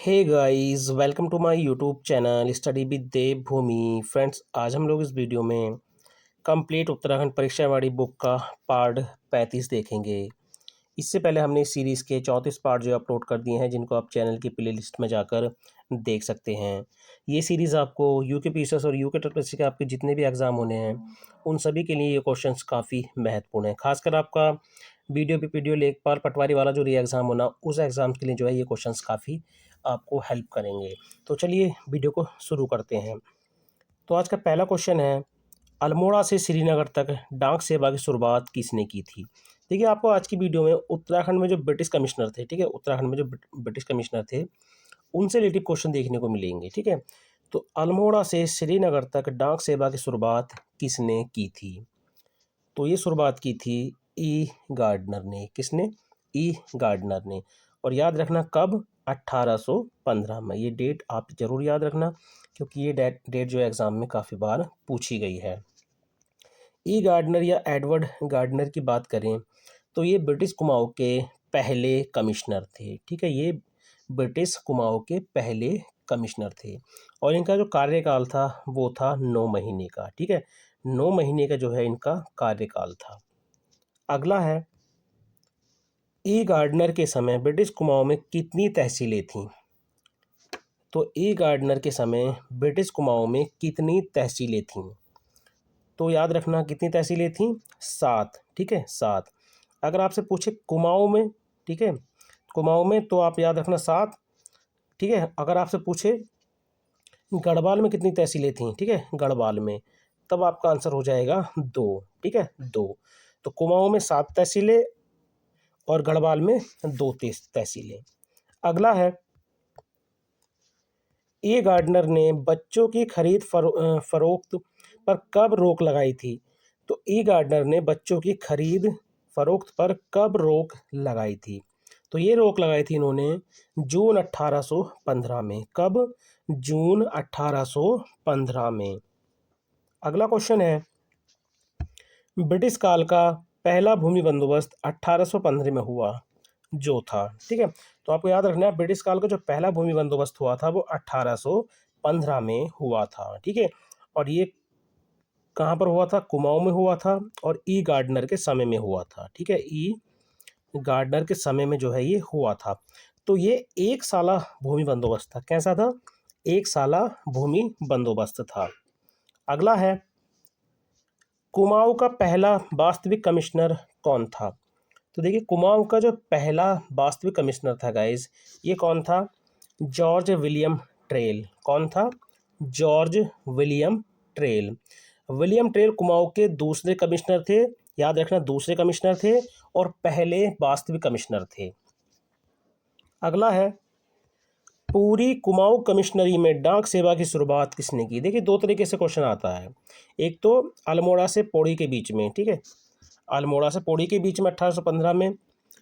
Hey guys, welcome to my YouTube channel study with Dev Bhoomi. Friends, आज हम लोग इस वीडियो में कंप्लीट उत्तराखंड परीक्षा वाली बुक का पार्ट 35 देखेंगे। इससे पहले हमने इस सीरीज़ के 34 पार्ट जो अपलोड कर दिए हैं, जिनको आप चैनल की प्ले लिस्ट में जाकर देख सकते हैं। ये सीरीज़ आपको यूके पीसीएस और यूके ट्रिपल के आपके जितने भी एग्ज़ाम होने हैं, उन सभी के लिए ये क्वेश्चंस काफ़ी महत्वपूर्ण है। खासकर आपका वीडियो लेखपाल पटवारी वाला जो री एग्ज़ाम होना, उस एग्ज़ाम के लिए जो है ये क्वेश्चंस काफ़ी आपको हेल्प करेंगे। तो चलिए वीडियो को शुरू करते हैं। तो आज का पहला क्वेश्चन है, अल्मोड़ा से श्रीनगर तक डाक सेवा की शुरुआत किसने की थी? देखिए, आपको आज की वीडियो में उत्तराखंड में जो ब्रिटिश कमिश्नर थे, ठीक है, उत्तराखंड में जो ब्रिटिश कमिश्नर थे, उनसे रिलेटेड क्वेश्चन देखने को मिलेंगे। ठीक है, तो अल्मोड़ा से श्रीनगर तक डाक सेवा की शुरुआत किसने की थी? तो ये शुरुआत की थी ई गार्डनर ने। किसने? ई गार्डनर ने। और याद रखना कब? 1815 में। ये डेट आप ज़रूर याद रखना, क्योंकि ये डेट जो एग्ज़ाम में काफ़ी बार पूछी गई है। ई गार्डनर या एडवर्ड गार्डनर की बात करें तो ये ब्रिटिश कुमाऊँ के पहले कमिश्नर थे। ठीक है, ये ब्रिटिश कुमाऊँ के पहले कमिश्नर थे और इनका जो कार्यकाल था वो था 9 महीने का। ठीक है, 9 महीने का जो है इनका कार्यकाल था। अगला है, ई गार्डनर के समय ब्रिटिश कुमाऊँ में कितनी तहसीलें थीं? तो ई गार्डनर के समय ब्रिटिश कुमाऊँ में कितनी तहसीलें थीं? तो याद रखना कितनी तहसीलें थीं? 7। ठीक है, 7। अगर आपसे पूछे कुमाऊँ में, ठीक है, कुमाऊँ में तो आप याद रखना 7। ठीक है, अगर आपसे पूछे गढ़वाल में कितनी तहसीलें थीं, ठीक है, गढ़वाल में, तब आपका आंसर हो जाएगा 2। ठीक है, 2। तो कुमाऊँ में 7 तहसीलें और गढ़वाल में 2 तहसीलें। अगला है, ई गार्डनर ने बच्चों की खरीद फरोख्त पर कब रोक लगाई थी? तो ई गार्डनर ने बच्चों की खरीद फरोख्त पर कब रोक लगाई थी? तो ये रोक लगाई थी इन्होंने जून 1815 में। कब? जून 1815 में। अगला क्वेश्चन है, ब्रिटिश काल का पहला भूमि बंदोबस्त 1815 में हुआ जो था। ठीक है, तो आपको याद रखना है ब्रिटिश काल का जो पहला भूमि बंदोबस्त हुआ था वो 1815 में हुआ था। ठीक है, और ये कहाँ पर हुआ था? कुमाऊँ में हुआ था और ई गार्डनर के समय में हुआ था। ठीक है, ई गार्डनर के समय में जो है ये हुआ था। तो ये एक साला भूमि बंदोबस्त था। कैसा था? एक साला भूमि बंदोबस्त था। अगला है, कुमाऊँ का पहला वास्तविक कमिश्नर कौन था? तो देखिए, कुमाऊँ का जो पहला वास्तविक कमिश्नर था गाइस, ये कौन था? George William trail. कौन था? George William trail. William trail Kumaon के दूसरे कमिश्नर थे। याद रखना, दूसरे कमिश्नर थे और पहले वास्तविक कमिश्नर थे। अगला है, पूरी कुमाऊँ कमिश्नरी में डाक सेवा की शुरुआत किसने की? देखिए, 2 तरीके से क्वेश्चन आता है। एक तो अल्मोड़ा से पौड़ी के बीच में, ठीक है, अल्मोड़ा से पौड़ी के बीच में 1815 में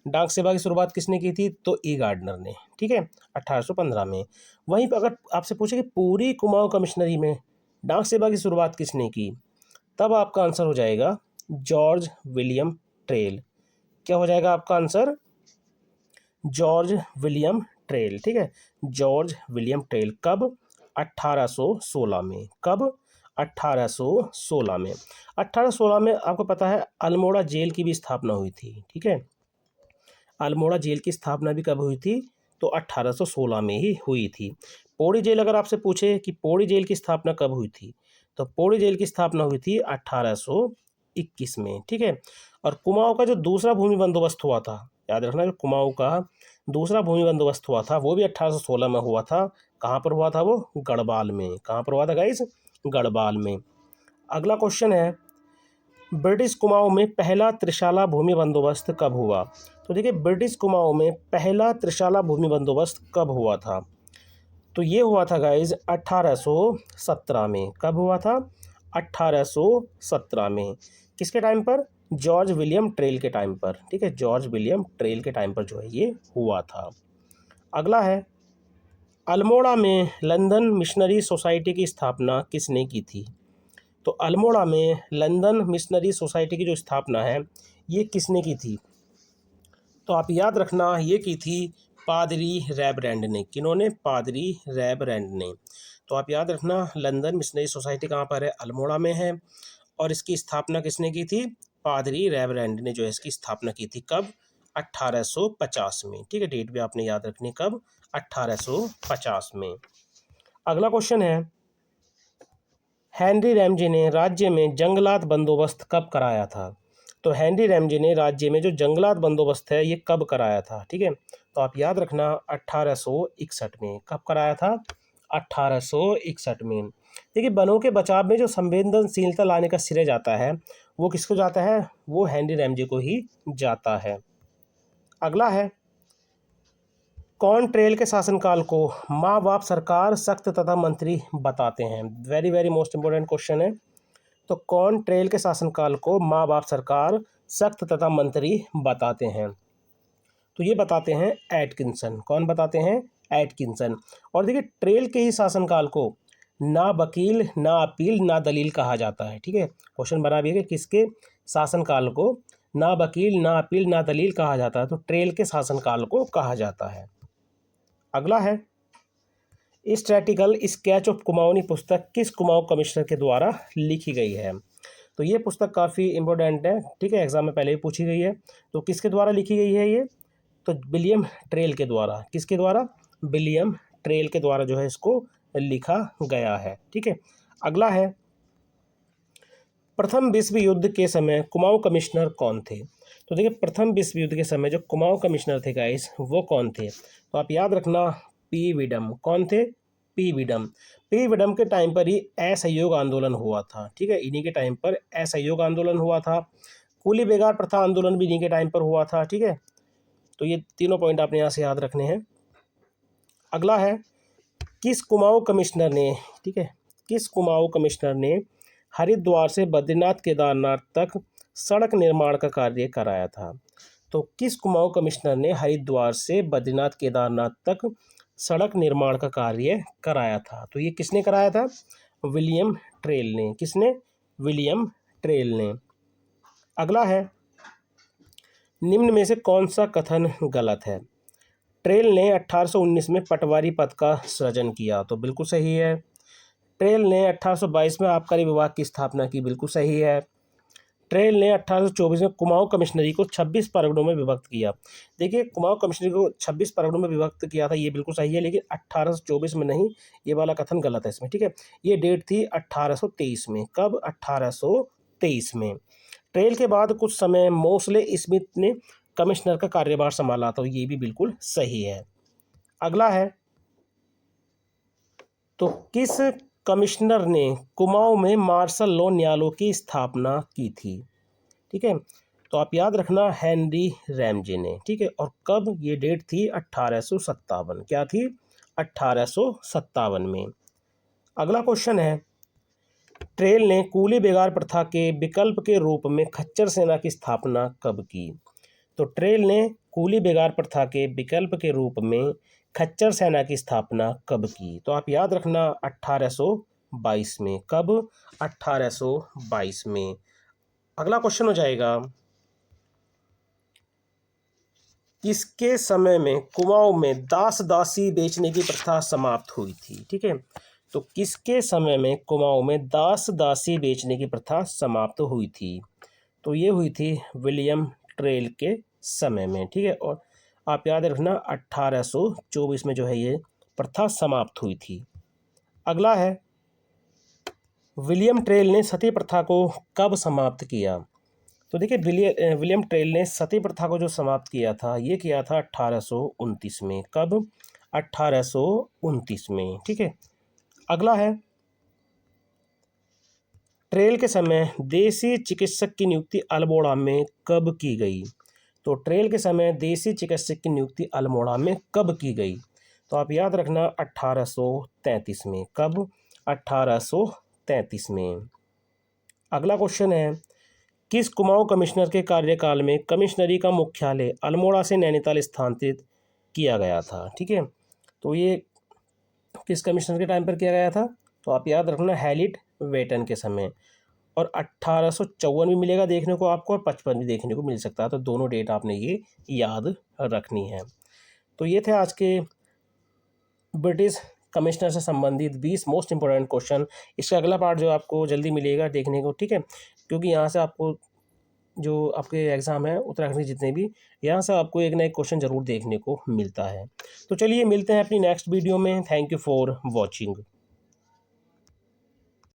डाक सेवा की शुरुआत किसने की थी? तो ई गार्डनर ने। ठीक है, 1815 में। वहीं पर अगर आपसे पूछे कि पूरी कुमाऊँ कमिश्नरी में डाक सेवा की शुरुआत किसने की, तब आपका आंसर हो जाएगा जॉर्ज विलियम ट्रेल। क्या हो जाएगा आपका आंसर? George William trail. ठीक है, जॉर्ज विलियम ट्रेल। कब? 1816 में। कब? 1816 में। 1816 में आपको पता है अल्मोड़ा जेल की भी स्थापना हुई थी। ठीक है, अल्मोड़ा जेल की स्थापना भी कब हुई थी? तो 1816 में ही हुई थी। पौड़ी जेल अगर आपसे पूछे कि पौड़ी जेल की स्थापना कब हुई थी, तो पौड़ी जेल की स्थापना हुई थी 1821 में। ठीक है, और कुमाऊँ का जो दूसरा भूमि बंदोबस्त हुआ था, याद रखना, जो कुमाऊँ का दूसरा भूमि बंदोबस्त हुआ था वो भी 1816 में हुआ था। कहाँ पर हुआ था वो? गढ़वाल में। कहाँ पर हुआ था गाइस? गढ़वाल में। अगला क्वेश्चन है, ब्रिटिश कुमाऊँ में पहला त्रिशाला भूमि बंदोबस्त कब हुआ? तो देखिए, ब्रिटिश कुमाऊँ में पहला त्रिशाला भूमि बंदोबस्त कब हुआ था? तो ये हुआ था गाइज 1817 में। कब हुआ था? 1817 में। किसके टाइम पर? जॉर्ज विलियम ट्रेल के टाइम पर। ठीक है, जॉर्ज विलियम ट्रेल के टाइम पर जो है ये हुआ था। अगला है, अल्मोड़ा में लंदन मिशनरी सोसाइटी की स्थापना किसने की थी? तो अल्मोड़ा में लंदन मिशनरी सोसाइटी की जो स्थापना है ये किसने की थी? तो आप याद रखना, ये की थी पादरी रेबरेंड ने। किन्होंने? पादरी रेबरेंड ने। तो आप याद रखना, लंदन मिशनरी सोसाइटी कहाँ पर है? अल्मोड़ा में है। और इसकी स्थापना किसने की थी? पादरी रेबरेंड ने जो है इसकी स्थापना की थी। कब? 1850 में। ठीक है, डेट भी आपने याद रखनी, कब? 1850 में। अगला क्वेश्चन है, हेनरी रैमजे ने राज्य में जंगलात बंदोबस्त कब कराया था? तो हेनरी रैमजे ने राज्य में जो जंगलात बंदोबस्त है ये कब कराया था? ठीक है, तो आप याद रखना 1861 में। कब कराया था? 1861 में। देखिए, वनों के बचाव में जो संवेदनशीलता लाने का श्रेय जाता है वो किसको जाता है? वो हेनरी रैमजे को ही जाता है। अगला है, कॉन्ट्रेल के शासनकाल को माँ बाप सरकार सख्त तथा मंत्री बताते हैं? Very very most important question है। तो कॉन्ट्रेल के शासनकाल को माँ बाप सरकार सख्त तथा मंत्री बताते हैं? तो ये बताते हैं एटकिंसन। कौन बताते हैं? एटकिंसन। और देखिए, ट्रेल के ही शासनकाल को ना वकील ना अपील ना दलील कहा जाता है। ठीक है, क्वेश्चन बना भी है कि किसके शासनकाल को ना वकील ना अपील ना दलील कहा जाता है? तो ट्रेल के शासनकाल को कहा जाता है। अगला है, स्ट्रैटिकल स्केच ऑफ कुमाऊनी पुस्तक किस कुमाऊं कमिश्नर के द्वारा लिखी गई है? तो ये पुस्तक काफ़ी इंपॉर्टेंट है। ठीक है, एग्जाम में पहले ही पूछी गई है। तो किसके द्वारा लिखी गई है ये? तो विलियम ट्रेल के द्वारा। किसके द्वारा? विलियम ट्रेल के द्वारा जो है इसको लिखा गया है। ठीक है, अगला है, प्रथम विश्व युद्ध के समय कुमाऊं कमिश्नर कौन थे? तो देखिए, प्रथम विश्व युद्ध के समय जो कुमाऊं कमिश्नर थे गाइस, वो कौन थे? तो आप याद रखना, पी विडम। कौन थे? पी विडम। पी विडम के टाइम पर ही असहयोग आंदोलन हुआ था। ठीक है, इन्हीं के टाइम पर असहयोग आंदोलन हुआ था। कूली बेगार प्रथा आंदोलन भी इन्हीं के टाइम पर हुआ था। ठीक है, तो ये तीनों पॉइंट आपने यहाँ से याद रखने हैं। अगला है, किस कुमाऊं कमिश्नर ने, ठीक है, किस कुमाऊं कमिश्नर ने हरिद्वार से बद्रीनाथ केदारनाथ तक सड़क निर्माण का कार्य कराया था? तो किस कुमाऊं कमिश्नर ने हरिद्वार से बद्रीनाथ केदारनाथ तक सड़क निर्माण का कार्य कराया था? तो ये किसने कराया था? विलियम ट्रेल ने। किसने? विलियम ट्रेल ने। अगला है, निम्न में से कौन सा कथन गलत है? ट्रेल ने 1819 में पटवारी पद का सृजन किया। तो बिल्कुल सही है। ट्रेल ने 1822 में आबकारी विभाग की स्थापना की। बिल्कुल सही है। ट्रेल ने 1824 में कुमाऊं कमिश्नरी को 26 परगनों में विभक्त किया। देखिए, कुमाऊं कमिश्नरी को 26 परगनों में विभक्त किया था, ये बिल्कुल सही है, लेकिन 1824 में नहीं, ये वाला कथन गलत है इसमें। ठीक है, ये डेट थी 1823 में। कब? 1823 में। ट्रेल के बाद कुछ समय मोस्ले स्मिथ ने कमिश्नर का कार्यभार संभाला, तो ये भी बिल्कुल सही है। अगला है, तो किस कमिश्नर ने कुमाऊं में मार्शल लॉ न्यायालयों की स्थापना की थी? ठीक है, तो आप याद रखना, हेनरी रैमजे ने। ठीक है, और कब? ये डेट थी 1857। क्या थी? 1857 में। अगला क्वेश्चन है, ट्रेल ने कूली बेगार प्रथा के विकल्प के रूप में खच्चर सेना की स्थापना कब की? तो ट्रेल ने कूली बेगार प्रथा के विकल्प के रूप में खच्चर सेना की स्थापना कब की? तो आप याद रखना, 1822 में। कब? 1822 में। अगला क्वेश्चन हो जाएगा, किसके समय में कुमाऊं में दास दासी बेचने की प्रथा समाप्त हुई थी? ठीक है, तो किसके समय में कुमाऊं में दास दासी बेचने की प्रथा समाप्त हुई थी? तो ये हुई थी विलियम ट्रेल के समय में। ठीक है, और आप याद रखना 1824 में जो है ये प्रथा समाप्त हुई थी। अगला है, विलियम ट्रेल ने सती प्रथा को कब समाप्त किया? तो देखिए, विलियम ट्रेल ने सती प्रथा को जो समाप्त किया था, ये किया था 1829 में। कब? 1829 में। ठीक है, अगला है, ट्रेल के समय देसी चिकित्सक की नियुक्ति अल्मोड़ा में कब की गई? तो ट्रेल के समय देसी चिकित्सक की नियुक्ति अल्मोड़ा में कब की गई? तो आप याद रखना, 1833 में। कब? 1833 में। अगला क्वेश्चन है, किस कुमाऊं कमिश्नर के कार्यकाल में कमिश्नरी का मुख्यालय अल्मोड़ा से नैनीताल स्थानांतरित किया गया था? ठीक है, तो ये किस कमिश्नर के टाइम पर किया गया था? तो आप याद रखना, हैलिट वेटन के समय। और 1854 भी मिलेगा देखने को आपको, और 55 भी देखने को मिल सकता है। तो दोनों डेट आपने ये याद रखनी है। तो ये थे आज के ब्रिटिश कमिश्नर से संबंधित 20 मोस्ट इंपॉर्टेंट क्वेश्चन। इसका अगला पार्ट जो आपको जल्दी मिलेगा देखने को, ठीक है, क्योंकि यहाँ से आपको जो आपके एग्ज़ाम है उत्तराखंड जितने भी, यहाँ से आपको एक ना एक क्वेश्चन ज़रूर देखने को मिलता है। तो चलिए मिलते हैं अपनी नेक्स्ट वीडियो में। Thank you for watching.